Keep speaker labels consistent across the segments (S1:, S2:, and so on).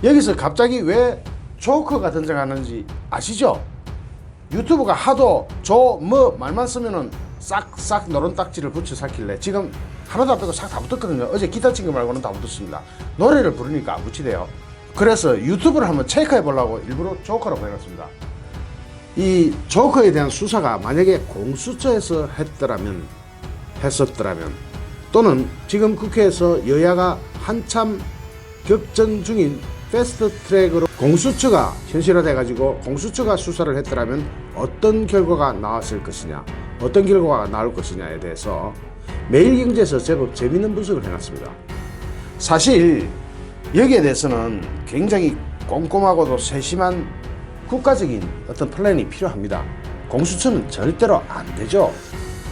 S1: 여기서 갑자기 왜 조커가 등장하는지 아시죠? 유튜브가 하도 말만 쓰면은 싹싹 노른딱지를 붙여 샀길래 지금 하나도 안 빼고 싹 다 붙었거든요. 어제 기타 친 거 말고는 다 붙었습니다. 노래를 부르니까 안 붙이대요. 그래서 유튜브를 한번 체크해 보려고 일부러 조커라고 해놨습니다. 이 조커에 대한 수사가 만약에 공수처에서 했었더라면 또는 지금 국회에서 여야가 한참 격전 중인 패스트 트랙으로 공수처가 현실화돼 가지고 공수처가 수사를 했더라면 어떤 결과가 나왔을 것이냐, 어떤 결과가 나올 것이냐에 대해서 매일경제에서 제법 재미있는 분석을 해놨습니다. 사실 여기에 대해서는 굉장히 꼼꼼하고도 세심한 국가적인 어떤 플랜이 필요합니다. 공수처는 절대로 안 되죠.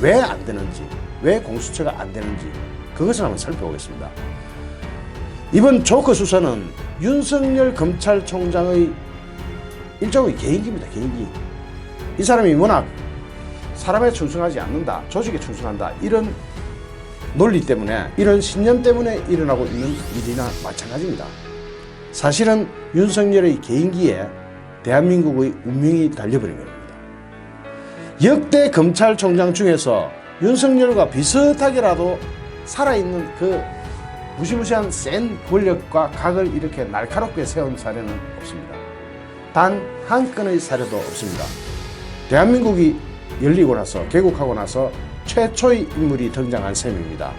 S1: 왜 안 되는지, 왜 공수처가 안 되는지 그것을 한번 살펴보겠습니다. 이번 조커 수사는 윤석열 검찰총장의 일종의 개인기입니다. 개인기. 이 사람이 워낙 사람에 충성하지 않는다, 조직에 충성한다, 이런 논리 때문에, 이런 신념 때문에 일어나고 있는 일이나 마찬가지입니다. 사실은 윤석열의 개인기에 대한민국의 운명이 달려버린 겁니다. 역대 검찰총장 중에서 윤석열과 비슷하게라도 살아있는 그 무시무시한 센 권력과 각을 이렇게 날카롭게 세운 사례는 없습니다. 단 한 건의 사례도 없습니다. 대한민국이 열리고 나서, 개국하고 나서 최초의 인물이 등장한 셈입니다.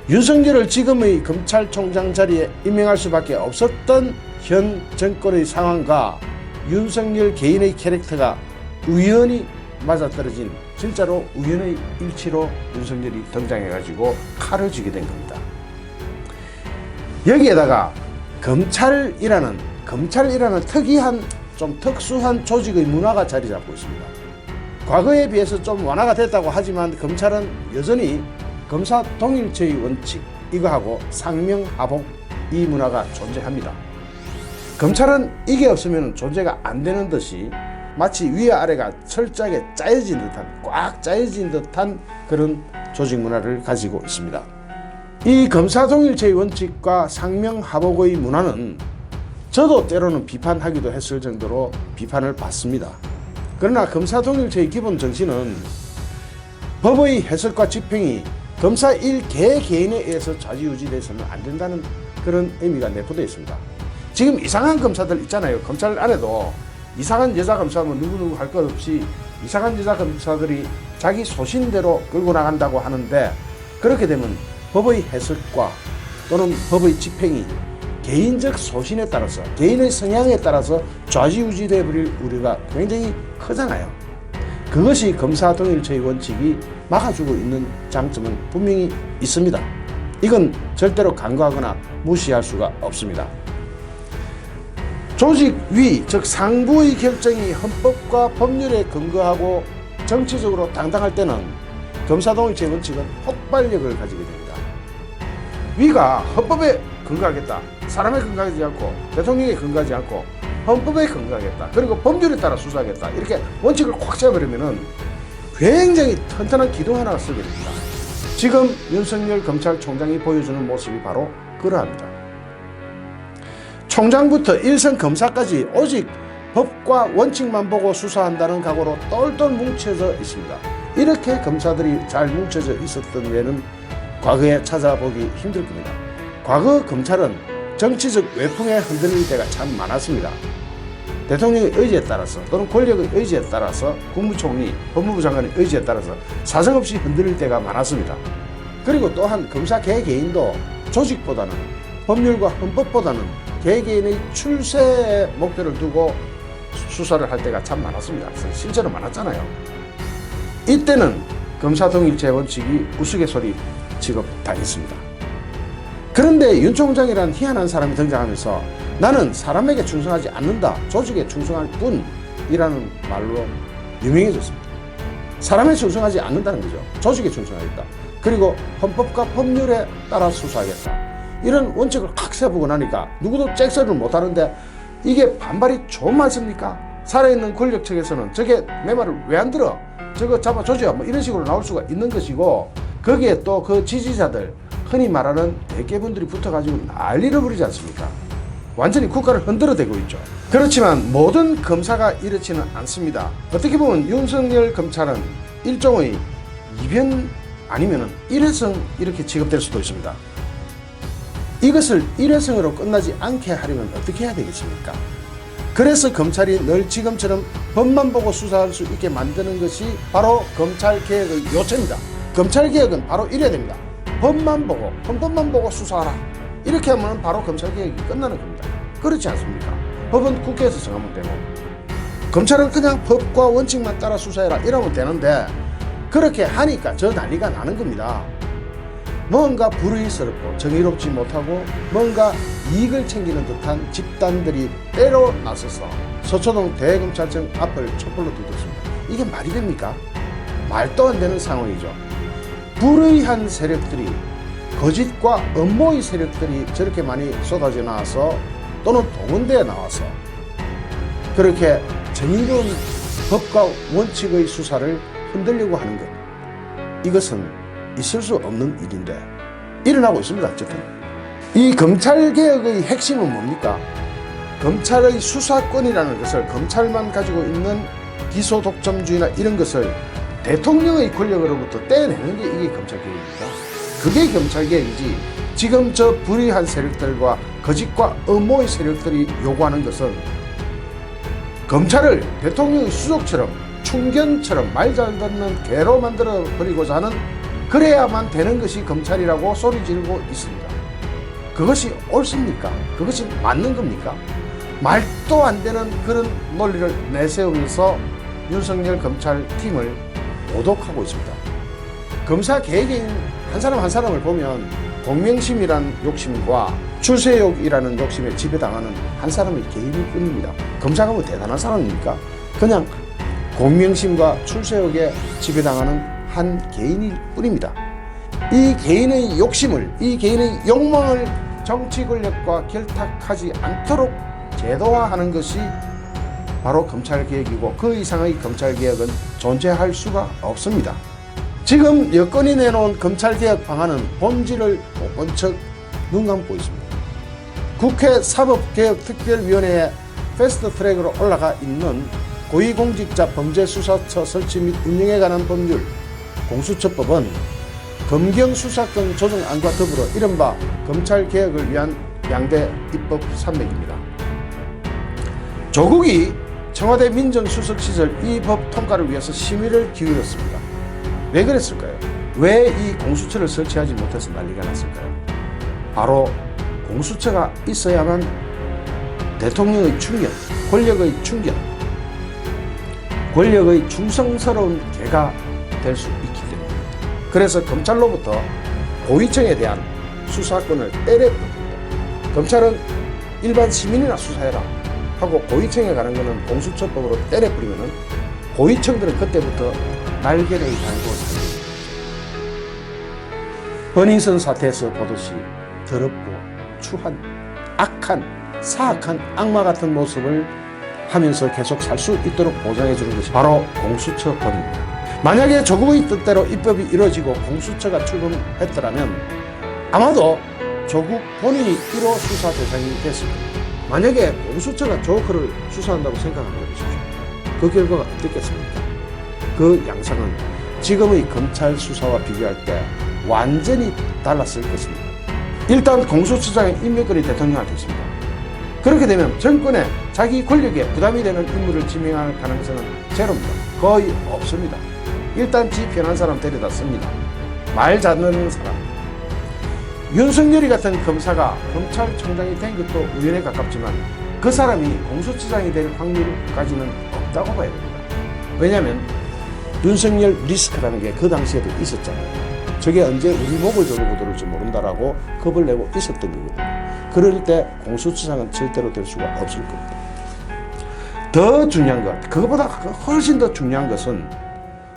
S1: 윤석열을 지금의 검찰총장 자리에 임명할 수밖에 없었던 현 정권의 상황과 윤석열 개인의 캐릭터가 우연히 맞아떨어진, 진짜로 우연의 일치로 윤석열이 등장해가지고 칼을 쥐게 된 겁니다. 여기에다가 검찰이라는 특이한, 좀 특수한 조직의 문화가 자리 잡고 있습니다. 과거에 비해서 좀 완화가 됐다고 하지만 검찰은 여전히 검사 동일체의 원칙 이거하고 상명하복 이 문화가 존재합니다. 검찰은 이게 없으면 존재가 안 되는 듯이 마치 위와 아래가 철저하게 짜여진 듯한, 꽉 짜여진 듯한 그런 조직 문화를 가지고 있습니다. 이 검사 동일체의 원칙과 상명하복의 문화는 저도 때로는 비판하기도 했을 정도로 비판을 받습니다. 그러나 검사 동일체의 기본 정신은 법의 해석과 집행이 검사 개개인에 의해서 좌지우지돼서는 안 된다는 그런 의미가 내포되어 있습니다. 지금 이상한 검사들 있잖아요. 검찰 안에도 이상한 여자 검사면 누구누구 할 것 없이 이상한 여자 검사들이 자기 소신대로 끌고 나간다고 하는데, 그렇게 되면 법의 해석과 또는 법의 집행이 개인적 소신에 따라서, 개인의 성향에 따라서 좌지우지되어 버릴 우려가 굉장히 크잖아요. 그것이 검사 동일체의 원칙이 막아주고 있는 장점은 분명히 있습니다. 이건 절대로 간과하거나 무시할 수가 없습니다. 조직 위, 즉 상부의 결정이 헌법과 법률에 근거하고 정치적으로 당당할 때는 검사 동일체의 원칙은 폭발력을 가지게 됩니다. 위가 헌법에 근거하겠다, 사람에 근거하지 않고 대통령에 근거하지 않고 헌법에 근거하겠다, 그리고 법률에 따라 수사하겠다, 이렇게 원칙을 꽉 잡아버리면은 굉장히 튼튼한 기둥 하나가 쓰게 됩니다. 지금 윤석열 검찰총장이 보여주는 모습이 바로 그러합니다. 총장부터 일선 검사까지 오직 법과 원칙만 보고 수사한다는 각오로 똘똘 뭉쳐져 있습니다. 이렇게 검사들이 잘 뭉쳐져 있었던 외에는 과거에 찾아보기 힘들 겁니다. 과거 검찰은 정치적 외풍에 흔들릴 때가 참 많았습니다. 대통령의 의지에 따라서 또는 권력의 의지에 따라서, 국무총리, 법무부 장관의 의지에 따라서 사정없이 흔들릴 때가 많았습니다. 그리고 또한 검사 개개인도 조직보다는, 법률과 헌법보다는 개개인의 출세의 목표를 두고 수사를 할 때가 참 많았습니다. 실제로 많았잖아요. 이때는 검사 동일체 원칙이 우스갯소리 취급당했습니다. 그런데 윤 총장이란 희한한 사람이 등장하면서 나는 사람에게 충성하지 않는다, 조직에 충성할 뿐이라는 말로 유명해졌습니다. 사람에 충성하지 않는다는 거죠. 조직에 충성하겠다. 그리고 헌법과 법률에 따라 수사하겠다. 이런 원칙을 확 세우고 나니까 누구도 잭소리를 못하는데 이게 반발이 좀 많습니까? 살아있는 권력 측에서는 저게 내 말을 왜 안 들어? 저거 잡아줘줘, 뭐 이런 식으로 나올 수가 있는 것이고, 거기에 또 그 지지자들, 흔히 말하는 대개분들이 붙어가지고 난리를 부리지 않습니까? 완전히 국가를 흔들어대고 있죠. 그렇지만 모든 검사가 이렇지는 않습니다. 어떻게 보면 윤석열 검찰은 일종의 이변 아니면은 일회성 이렇게 취급될 수도 있습니다. 이것을 일회성으로 끝나지 않게 하려면 어떻게 해야 되겠습니까? 그래서 검찰이 늘 지금처럼 법만 보고 수사할 수 있게 만드는 것이 바로 검찰개혁의 요체입니다. 검찰개혁은 바로 이래야 됩니다. 법만 보고, 헌법만 보고 수사하라. 이렇게 하면 바로 검찰개혁이 끝나는 겁니다. 그렇지 않습니까? 법은 국회에서 정하면 되고, 검찰은 그냥 법과 원칙만 따라 수사해라 이러면 되는데, 그렇게 하니까 저 난리가 나는 겁니다. 뭔가 불의스럽고 정의롭지 못하고 뭔가 이익을 챙기는 듯한 집단들이 때로 나서서 서초동 대검찰청 앞을 촛불로 뒤덮습니다. 이게 말이 됩니까? 말도 안 되는 상황이죠. 불의한 세력들이, 거짓과 음모의 세력들이 저렇게 많이 쏟아져 나와서 또는 동원되어 나와서 그렇게 정의로운 법과 원칙의 수사를 흔들려고 하는 것, 이것은 있을 수 없는 일인데 일어나고 있습니다. 어쨌든 이 검찰개혁의 핵심은 뭡니까? 검찰의 수사권이라는 것을, 검찰만 가지고 있는 기소독점주의나 이런 것을 대통령의 권력으로부터 떼내는 게 이게 검찰개혁입니다. 그게 검찰개혁이지, 지금 저 불의한 세력들과 거짓과 음모의 세력들이 요구하는 것은 검찰을 대통령의 수족처럼, 충견처럼 말 잘 듣는 개로 만들어 버리고자 하는, 그래야만 되는 것이 검찰이라고 소리 지르고 있습니다. 그것이 옳습니까? 그것이 맞는 겁니까? 말도 안 되는 그런 논리를 내세우면서 윤석열 검찰팀을 모독하고 있습니다. 검사 개개인 한 사람 한 사람을 보면 공명심이란 욕심과 출세욕이라는 욕심에 지배당하는 한 사람의 개인일 뿐입니다. 검사가 뭐 대단한 사람입니까? 그냥 공명심과 출세욕에 지배당하는 한 개인일 뿐입니다. 이 개인의 욕심을, 이 개인의 욕망을 정치 권력과 결탁하지 않도록 제도화하는 것이 바로 검찰개혁이고, 그 이상의 검찰개혁은 존재할 수가 없습니다. 지금 여권이 내놓은 검찰개혁 방안은 본질을 못 본 척 눈 감고 있습니다. 국회 사법개혁특별위원회에 패스트트랙으로 올라가 있는 고위공직자 범죄수사처 설치 및 운영에 관한 법률 공수처법은 검경수사권 조정안과 더불어 이른바 검찰개혁을 위한 양대 입법 산맥입니다. 조국이 청와대 민정수석 시절 이 법 통과를 위해서 심의를 기울였습니다. 왜 그랬을까요? 왜 이 공수처를 설치하지 못해서 난리가 났을까요? 바로 공수처가 있어야만 대통령의 충견, 권력의 충견, 권력의 충성스러운 개가 될 수 있기 때문입니다. 그래서 검찰로부터 고위층에 대한 수사권을 때려버립니다. 검찰은 일반 시민이나 수사해라 하고 고위층에 가는 것은 공수처법으로 때려버리면 고위층들은 그때부터 날개를 달고 살게 됩니다. 버닝썬 사태에서 보듯이 더럽고 추한, 악한, 사악한 악마 같은 모습을 하면서 계속 살 수 있도록 보장해 주는 것이 바로 공수처법입니다. 만약에 조국의 뜻대로 입법이 이루어지고 공수처가 출범했더라면 아마도 조국 본인이 1호 수사 대상이 됐을 겁니다. 만약에 공수처가 조커를 수사한다고 생각하는 것이죠. 그 결과가 어떻겠습니까? 그 양상은 지금의 검찰 수사와 비교할 때 완전히 달랐을 것입니다. 일단 공수처장의 임명권이 대통령한테 있습니다. 그렇게 되면 정권에 자기 권력에 부담이 되는 인물을 지명할 가능성은 제로입니다. 거의 없습니다. 일단 지 편한 사람 데려다 씁니다. 말 잘 듣는 사람. 윤석열이 같은 검사가 검찰총장이 된 것도 우연에 가깝지만 그 사람이 공수처장이 될 확률까지는 없다고 봐야 됩니다. 왜냐하면 윤석열 리스크라는 게 그 당시에도 있었잖아요. 저게 언제 우리 목을 조르고 들을지 모른다라고 겁을 내고 있었던 거거든요. 그럴 때 공수처장은 절대로 될 수가 없을 겁니다. 더 중요한 것, 그것보다 훨씬 더 중요한 것은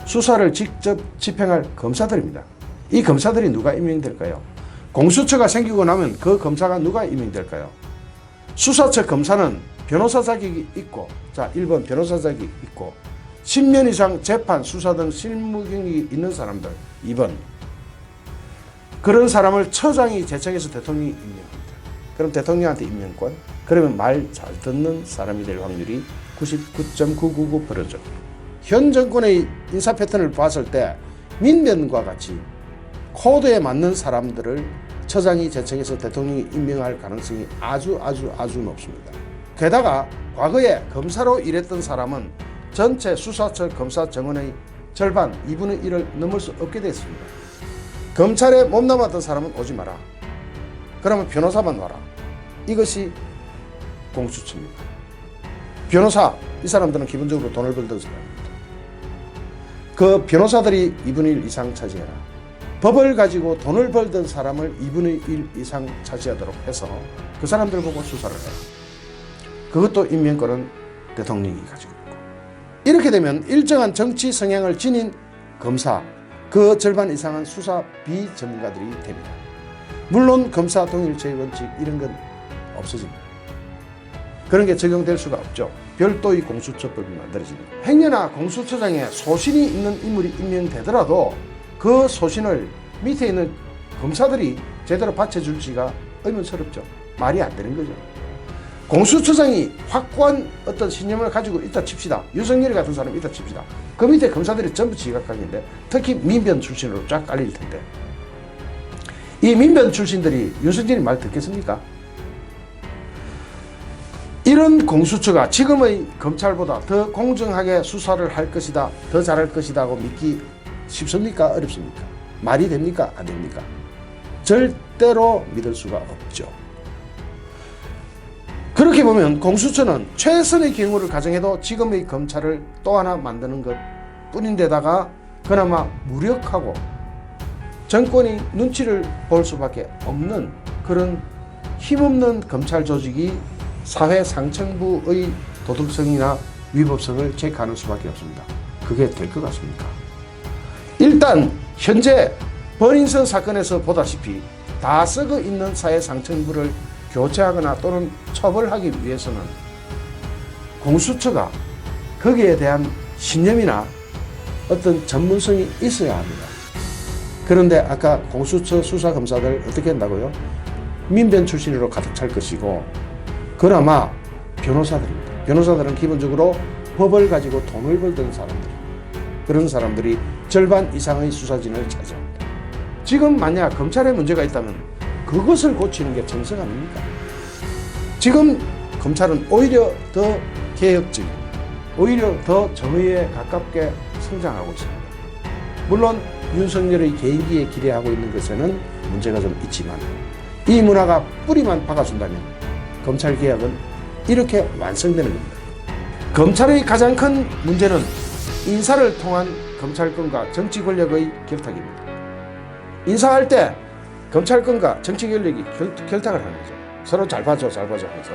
S1: 수사를 직접 집행할 검사들입니다. 이 검사들이 누가 임명될까요? 공수처가 생기고 나면 그 검사가 누가 임명될까요? 수사처 검사는 변호사 자격이 있고, 자, 1번 변호사 자격이 있고 10년 이상 재판, 수사 등 실무 경력이 있는 사람들. 2번 그런 사람을 처장이 제청해서 대통령이 임명합니다. 그럼 대통령한테 임명권? 그러면 말 잘 듣는 사람이 될 확률이 99.999%죠. 현 정권의 인사 패턴을 봤을 때 민변과 같이 코드에 맞는 사람들을 처장이 제청해서 대통령이 임명할 가능성이 아주 높습니다. 게다가 과거에 검사로 일했던 사람은 전체 수사처 검사 정원의 절반 2분의 1을 넘을 수 없게 됐습니다. 검찰에 몸담았던 사람은 오지 마라. 그러면 변호사만 와라. 이것이 공수처입니다. 변호사, 이 사람들은 기본적으로 돈을 벌던 사람입니다. 그 변호사들이 2분의 1 이상 차지해라. 법을 가지고 돈을 벌던 사람을 2분의 1 이상 차지하도록 해서 그 사람들 보고 수사를 해라. 그것도 임명권은 대통령이 가지고 있고. 이렇게 되면 일정한 정치 성향을 지닌 검사, 그 절반 이상은 수사 비전문가들이 됩니다. 물론 검사 동일체의 원칙 이런 건 없어집니다. 그런 게 적용될 수가 없죠. 별도의 공수처법이 만들어집니다. 행여나 공수처장에 소신이 있는 인물이 임명되더라도 그 소신을 밑에 있는 검사들이 제대로 받쳐줄지가 의문스럽죠. 말이 안 되는 거죠. 공수처장이 확고한 어떤 신념을 가지고 있다 칩시다. 윤석열 같은 사람이 있다 칩시다. 그 밑에 검사들이 전부 지각하겠는데, 특히 민변 출신으로 쫙 깔릴 텐데, 이 민변 출신들이 윤석열이 말 듣겠습니까? 이런 공수처가 지금의 검찰보다 더 공정하게 수사를 할 것이다, 더 잘할 것이다 고 믿기 쉽습니까? 어렵습니까? 말이 됩니까? 안 됩니까? 절대로 믿을 수가 없죠. 그렇게 보면 공수처는 최선의 경우를 가정해도 지금의 검찰을 또 하나 만드는 것 뿐인데다가 그나마 무력하고 정권이 눈치를 볼 수밖에 없는 그런 힘없는 검찰 조직이 사회 상층부의 도덕성이나 위법성을 체크하는 수밖에 없습니다. 그게 될 것 같습니까? 일단 현재 버닝썬 사건에서 보다시피 다 썩어 있는 사회 상층부를 교체하거나 또는 처벌하기 위해서는 공수처가 거기에 대한 신념이나 어떤 전문성이 있어야 합니다. 그런데 아까 공수처 수사검사들 어떻게 한다고요? 민변 출신으로 가득 찰 것이고, 그나마 변호사들입니다. 변호사들은 기본적으로 법을 가지고 돈을 벌던 사람들, 그런 사람들이 절반 이상의 수사진을 차지합니다. 지금 만약 검찰에 문제가 있다면 그것을 고치는 게 정석 아닙니까? 지금 검찰은 오히려 더 개혁적이고 오히려 더 정의에 가깝게 성장하고 있습니다. 물론 윤석열의 개인기에 기대하고 있는 것에는 문제가 좀 있지만 이 문화가 뿌리만 박아준다면 검찰개혁은 이렇게 완성되는 겁니다. 검찰의 가장 큰 문제는 인사를 통한 검찰권과 정치 권력의 결탁입니다. 인사할 때 검찰권과 정치 권력이 결탁을 하는 거죠. 서로 잘 봐줘 하면서.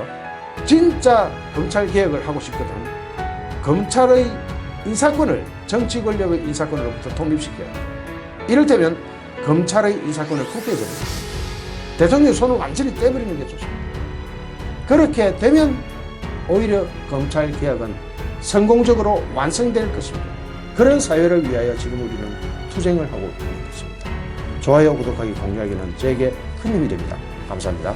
S1: 진짜 검찰개혁을 하고 싶거든 검찰의 인사권을 정치 권력의 인사권으로부터 독립시켜야 합니다. 이를테면 검찰의 인사권을 국회에서입니다. 대통령 손을 완전히 떼버리는 게 좋습니다. 그렇게 되면 오히려 검찰개혁은 성공적으로 완성될 것입니다. 그런 사회를 위하여 지금 우리는 투쟁을 하고 있는 것입니다. 좋아요, 구독하기, 공유하기는 저에게 큰 힘이 됩니다. 감사합니다.